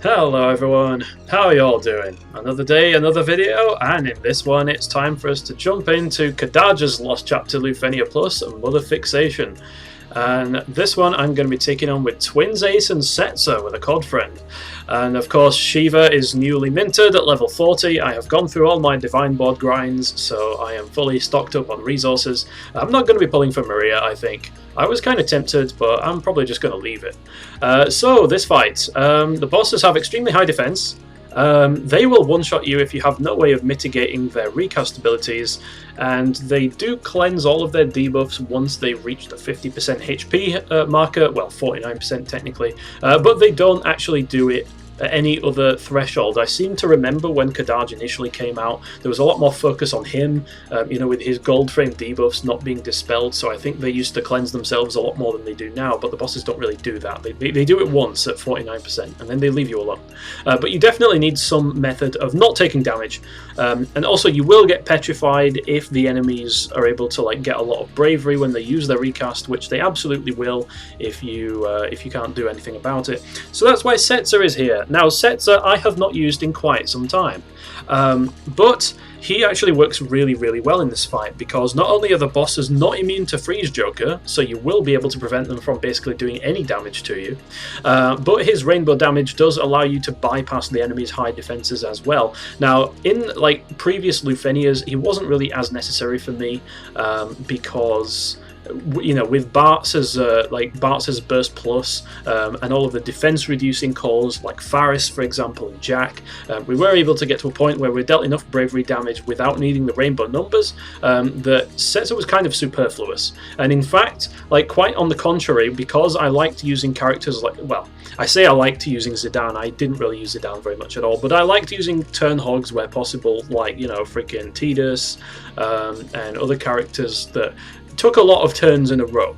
Hello everyone, how are you all doing? Another day, another video, and in this one it's time for us to jump into Kadaj's Lost Chapter LUFENIA Plus and Mother Fixation. And this one I'm going to be taking on with Twins Ace and Setzer with a COD friend. And of course Shiva is newly minted at level 40. I have gone through all my Divine Board grinds, so I am fully stocked up on resources. I'm not going to be pulling for Maria, I think. I was kind of tempted, but I'm probably just going to leave it. So this fight, the bosses have extremely high defense. They will one-shot you if you have no way of mitigating their recast abilities, and they do cleanse all of their debuffs once they reach the 50% HP marker, well 49% technically, but they don't actually do it at any other threshold. I seem to remember when Kadaj initially came out, there was a lot more focus on him, with his gold frame debuffs not being dispelled, so I think they used to cleanse themselves a lot more than they do now, but the bosses don't really do that. They do it once at 49%, and then they leave you alone. But you definitely need some method of not taking damage, and also you will get petrified if the enemies are able to get a lot of bravery when they use their recast, which they absolutely will if you can't do anything about it. So that's why Setzer is here. Now, Setzer I have not used in quite some time, but he actually works really well in this fight, because not only are the bosses not immune to Freeze Joker, so you will be able to prevent them from basically doing any damage to you, but his rainbow damage does allow you to bypass the enemy's high defenses as well. Now, in previous LUFENIAs, he wasn't really as necessary for me, because with Bart's as Burst Plus, and all of the defense reducing calls like Faris, for example, and Jack, we were able to get to a point where we dealt enough bravery damage without needing the rainbow numbers, that Setzer was kind of superfluous. And in fact, quite on the contrary, because I liked using characters I say I liked using Zidane. I didn't really use Zidane very much at all, but I liked using turn hogs where possible, freaking Tidus, and other characters that took a lot of turns in a row.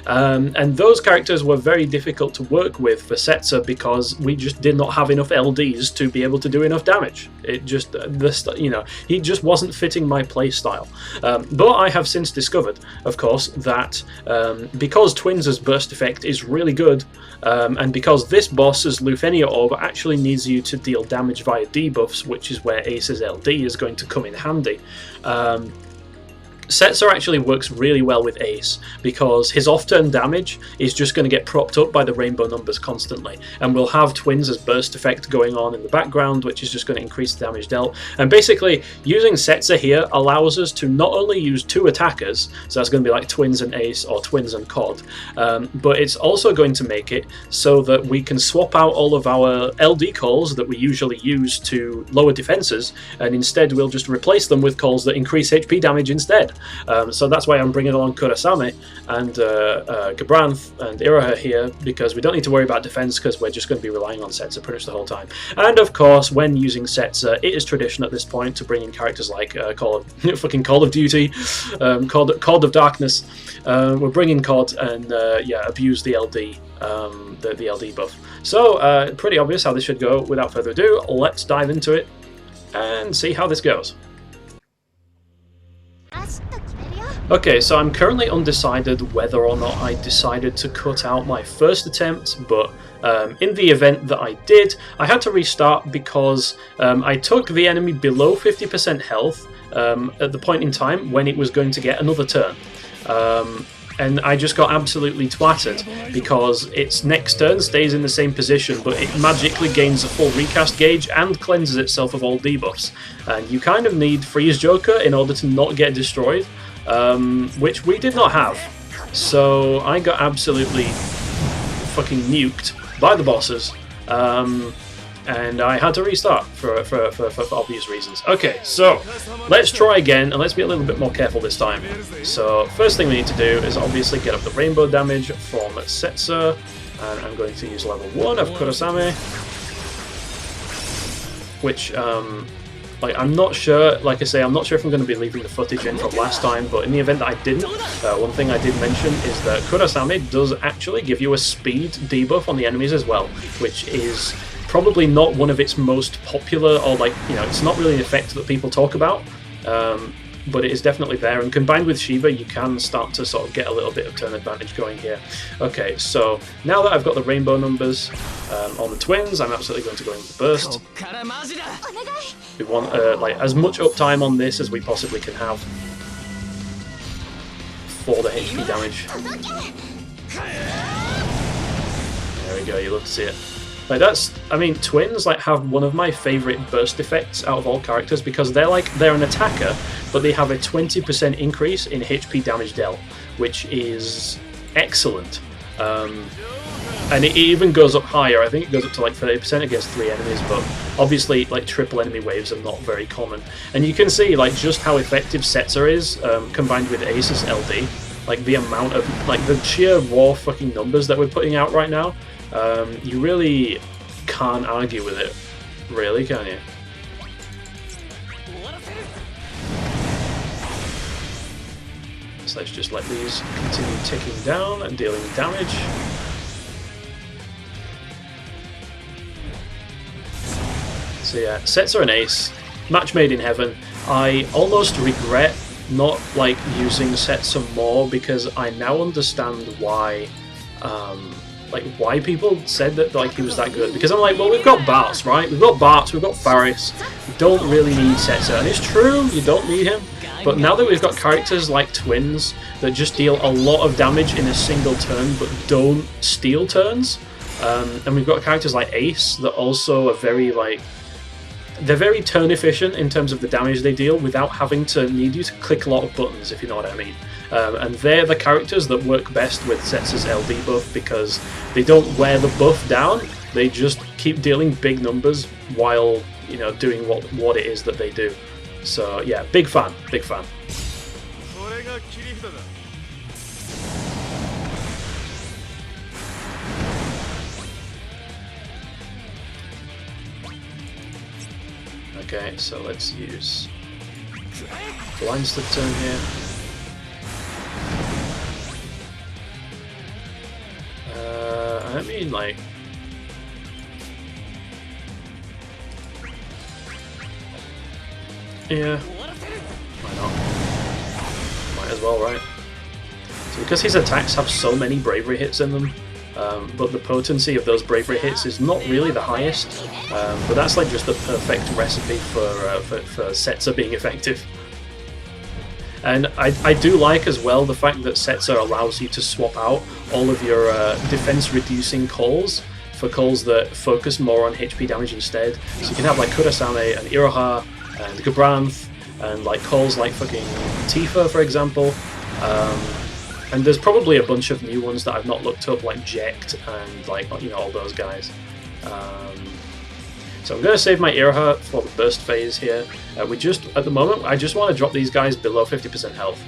And those characters were very difficult to work with for Setzer because we just did not have enough LDs to be able to do enough damage. It just, he just wasn't fitting my playstyle. But I have since discovered, of course, that because Twins' burst effect is really good, and because this boss's LUFENIA orb actually needs you to deal damage via debuffs, which is where Ace's LD is going to come in handy, Setzer actually works really well with Ace, because his off-turn damage is just going to get propped up by the rainbow numbers constantly, and we'll have Twins' burst effect going on in the background, which is just going to increase the damage dealt. And basically, using Setzer here allows us to not only use two attackers, so that's going to be like Twins and Ace or Twins and COD, but it's also going to make it so that we can swap out all of our LD calls that we usually use to lower defenses, and instead we'll just replace them with calls that increase HP damage instead. So that's why I'm bringing along Kurasame and Gabranth and Iroha here, because we don't need to worry about defense, because we're just going to be relying on Setzer pretty much the whole time. And of course, when using Setzer, it is tradition at this point to bring in characters like Call of Duty, COD of Darkness. We're bringing COD and abuse the LD. The LD buff. So pretty obvious how this should go. Without further ado, let's dive into it and see how this goes. Okay, so I'm currently undecided whether or not I decided to cut out my first attempt, but in the event that I did, I had to restart because I took the enemy below 50% health at the point in time when it was going to get another turn. And I just got absolutely twatted because its next turn stays in the same position, but it magically gains a full recast gauge and cleanses itself of all debuffs. And you kind of need Freeze Joker in order to not get destroyed, which we did not have. So I got absolutely fucking nuked by the bosses. And I had to restart for obvious reasons. Okay, so let's try again, and let's be a little bit more careful this time. So first thing we need to do is obviously get up the rainbow damage from Setzer, and I'm going to use level 1 of Kurasame, which I'm not sure, like I say, I'm not sure if I'm going to be leaving the footage in from last time, but in the event that I didn't, one thing I did mention is that Kurasame does actually give you a speed debuff on the enemies as well, which is probably not one of its most popular, or it's not really an effect that people talk about. but it is definitely there, and combined with Shiva you can start to sort of get a little bit of turn advantage going here. Okay, so now that I've got the rainbow numbers on the twins, I'm absolutely going to go into the burst. We want like as much uptime on this as we possibly can have for the HP damage. There we go, you love to see it. Like that's, I mean, twins like have one of my favourite burst effects out of all characters because they're an attacker, but they have a 20% increase in HP damage dealt, which is excellent. And it even goes up higher. I think it goes up to like 30% against 3 enemies, but obviously like triple enemy waves are not very common. And you can see like just how effective Setzer is combined with Ace's LD. Like the amount of like the sheer raw fucking numbers that we're putting out right now. You really can't argue with it, really, can you? So let's just let these continue ticking down and dealing damage. So yeah, Setzer and Ace, match made in heaven. I almost regret not like using Setzer more because I now understand why why people said that like he was that good, because I'm like, well, we've got Bartz, right? We've got Bartz, we've got Faris. We don't really need Setzer, and it's true, you don't need him. But now that we've got characters like twins that just deal a lot of damage in a single turn but don't steal turns, and we've got characters like Ace that also are very like, they're very turn efficient in terms of the damage they deal without having to need you to click a lot of buttons, if you know what I mean. And they're the characters that work best with Setzer's LD buff because they don't wear the buff down, they just keep dealing big numbers while, you know, doing what it is that they do. So yeah, big fan, big fan. Okay, so let's use Blind Slip turn here. I mean, like, yeah, why not? Might as well, right? So because his attacks have so many bravery hits in them, but the potency of those bravery hits is not really the highest, but that's like just the perfect recipe for Setzer being effective. And I do like as well the fact that Setzer allows you to swap out all of your defense reducing calls for calls that focus more on HP damage instead. So you can have like Kurasame and Iroha and Gabranth and like calls like fucking Tifa, for example. And there's probably a bunch of new ones that I've not looked up, like Jekt and like, you know, all those guys. So I'm going to save my Iroha for the burst phase here. At the moment, I just want to drop these guys below 50% health.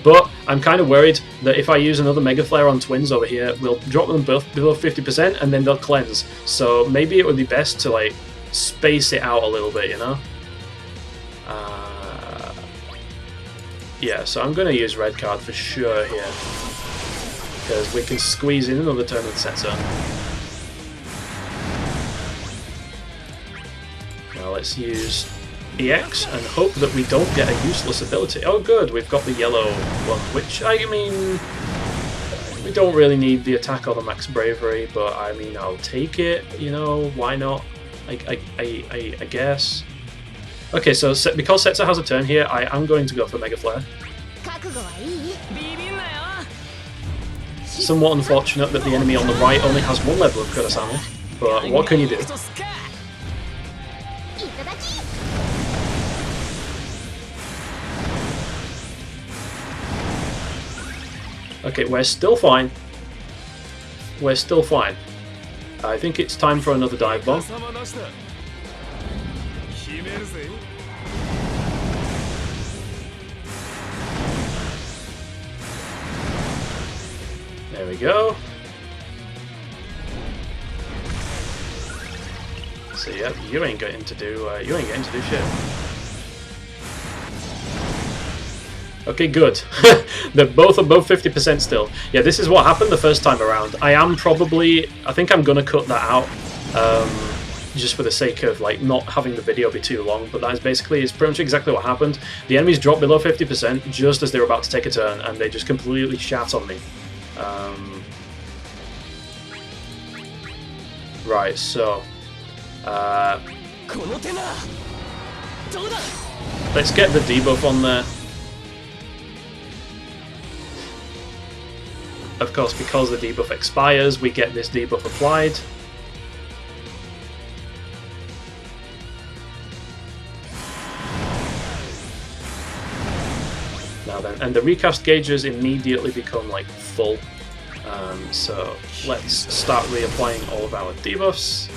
But I'm kind of worried that if I use another Mega Flare on twins over here, we'll drop them both below 50% and then they'll cleanse. So maybe it would be best to like space it out a little bit, you know? Yeah, so I'm going to use red card for sure here, because we can squeeze in another turn with Setzer. Now let's use EX and hope that we don't get a useless ability. Oh good, we've got the yellow one, which, I mean, we don't really need the attack or the max bravery, but I mean, I'll take it, you know, why not? I guess. Okay, so because Setzer has a turn here, I am going to go for Mega Flare. Somewhat unfortunate that the enemy on the right only has one level of Kurasame, but what can you do? Okay, we're still fine. We're still fine. I think it's time for another dive bomb. There we go. So yeah, you ain't getting to do shit. Okay, good. They're both above 50% still. Yeah, this is what happened the first time around. I think I'm gonna cut that out. just for the sake of like not having the video be too long, but that is basically pretty much exactly what happened. The enemies dropped below 50% just as they were about to take a turn, and they just completely shat on me. Right, so let's get the debuff on there. Of course, because the debuff expires, we get this debuff applied. Now then, and the recast gauges immediately become like full. So let's start reapplying all of our debuffs.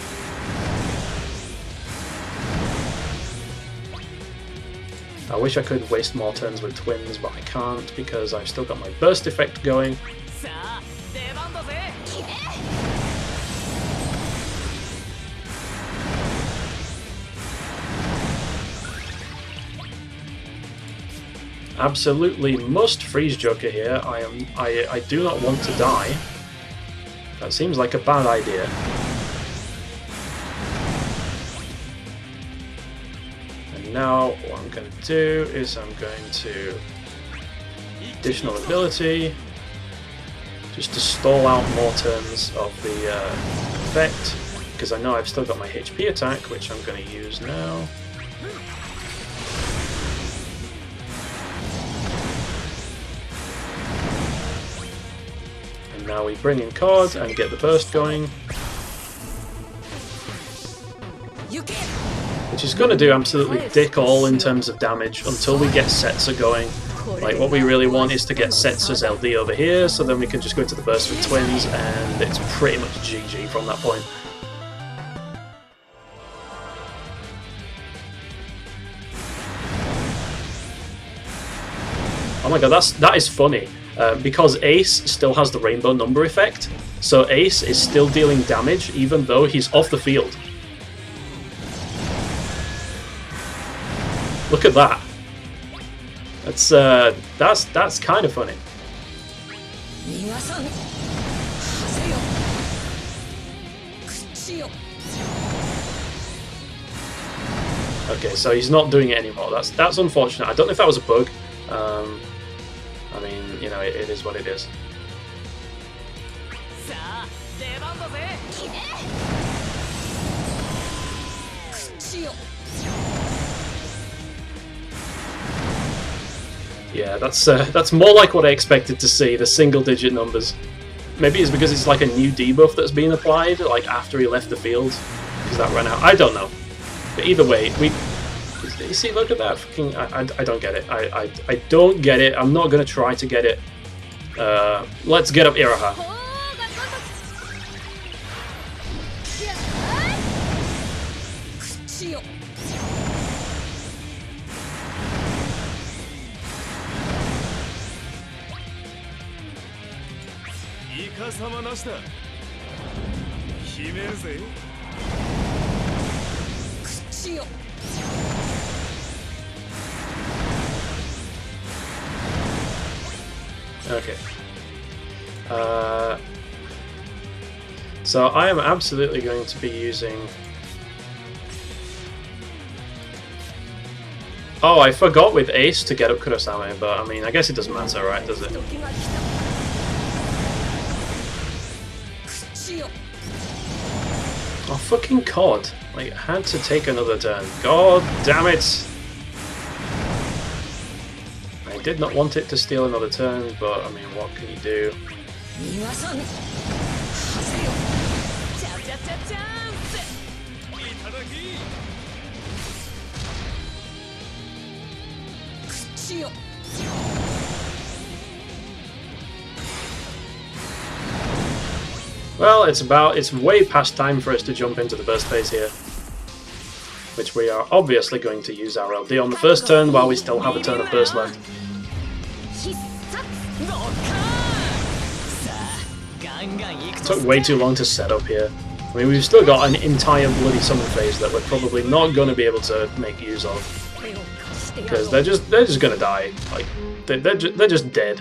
I wish I could waste more turns with twins, but I can't because I've still got my burst effect going. Absolutely must freeze Joker here. I do not want to die. That seems like a bad idea. And now what I'm going to do is I'm going to additional ability just to stall out more turns of the effect, because I know I've still got my HP attack, which I'm going to use now. And now we bring in Cord and get the burst going, which is going to do absolutely dick all in terms of damage until we get Setzer going. Like, what we really want is to get Setzer's LD over here, so then we can just go into the burst with twins, and it's pretty much GG from that point. Oh my god, that is funny, because Ace still has the rainbow number effect, so Ace is still dealing damage even though he's off the field. Look at that. That's kind of funny. Okay, so he's not doing it anymore. That's unfortunate. I don't know if that was a bug. I mean, you know, it is what it is. Yeah, that's more like what I expected to see, the single-digit numbers. Maybe it's because it's like a new debuff that's being applied, like after he left the field, because that ran out. I don't know. But either way, you see, look at that fucking... I don't get it. I don't get it. I'm not going to try to get it. Let's get up Iraha. Okay. So I am absolutely going to be using... Oh, I forgot with Ace to get up Kurosame, but I mean, I guess it doesn't matter, right? Does it? Oh, fucking COD. Like, I had to take another turn. God damn it! I did not want it to steal another turn, but I mean, what can you do? Well, it's way past time for us to jump into the burst phase here, which we are obviously going to use our LD on the first turn while we still have a turn of burst left. It took way too long to set up here. I mean, we've still got an entire bloody summon phase that we're probably not going to be able to make use of, because they're just going to die. Like, they're just dead.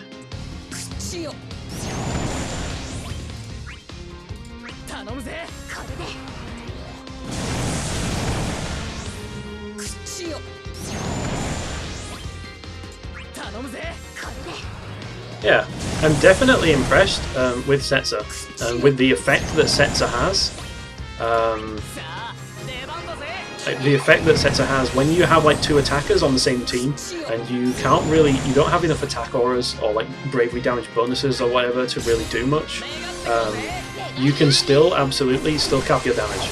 Yeah, I'm definitely impressed with Setzer and with the effect that Setzer has. The effect that Setzer has when you have like 2 attackers on the same team and you don't have enough attack auras or like bravery damage bonuses or whatever to really do much. You can absolutely cap your damage.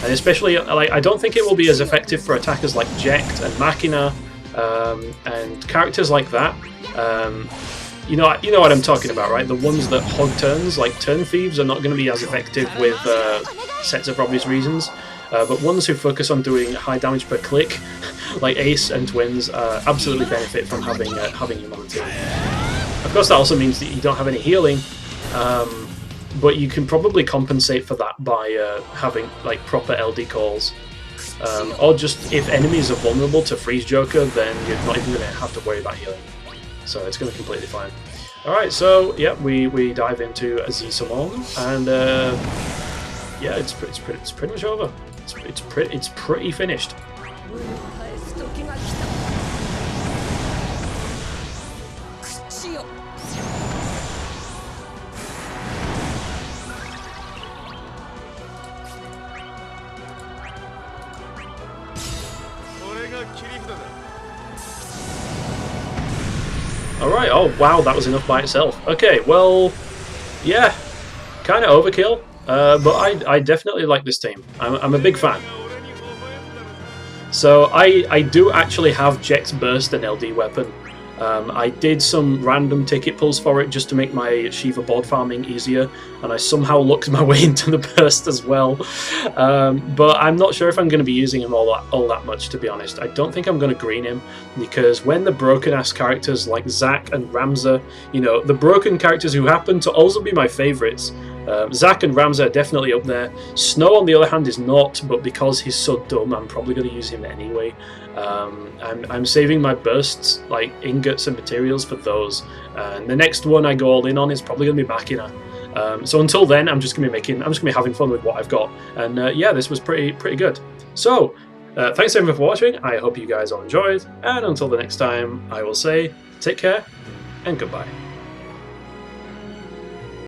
And especially, like, I don't think it will be as effective for attackers like Jekt and Machina and characters like that. You know what I'm talking about, right? The ones that hog turns, like turn thieves, are not going to be as effective with Setzer for obvious reasons. But ones who focus on doing high damage per click, like Ace and Twins, absolutely benefit from having him on the team. Of course, that also means that you don't have any healing. But you can probably compensate for that by having like proper LD calls, or just if enemies are vulnerable to Freeze Joker, then you're not even going to have to worry about healing. So it's going to be completely fine. All right, so yeah, we dive into Cidmau'd, and yeah, it's pretty much over. It's pretty finished. Alright, oh wow, that was enough by itself. Okay, well, yeah, kind of overkill, but I definitely like this team. I'm a big fan. So I do actually have Jekt's Burst and LD weapon. I did some random ticket pulls for it just to make my Shiva board farming easier, and I somehow looked my way into the burst as well. But I'm not sure if I'm going to be using him all that much, to be honest. I don't think I'm going to green him, because when the broken-ass characters like Zac and Ramza, you know, the broken characters who happen to also be my favourites, Zac and Ramza are definitely up there. Snow, on the other hand, is not, but because he's so dumb, I'm probably going to use him anyway. I'm saving my bursts, like ingots and materials, for those. And the next one I go all in on is probably going to be Machina. So until then, I'm just going to be having fun with what I've got. And yeah, this was pretty good. So thanks everyone for watching. I hope you guys all enjoyed. And until the next time, I will say take care and goodbye.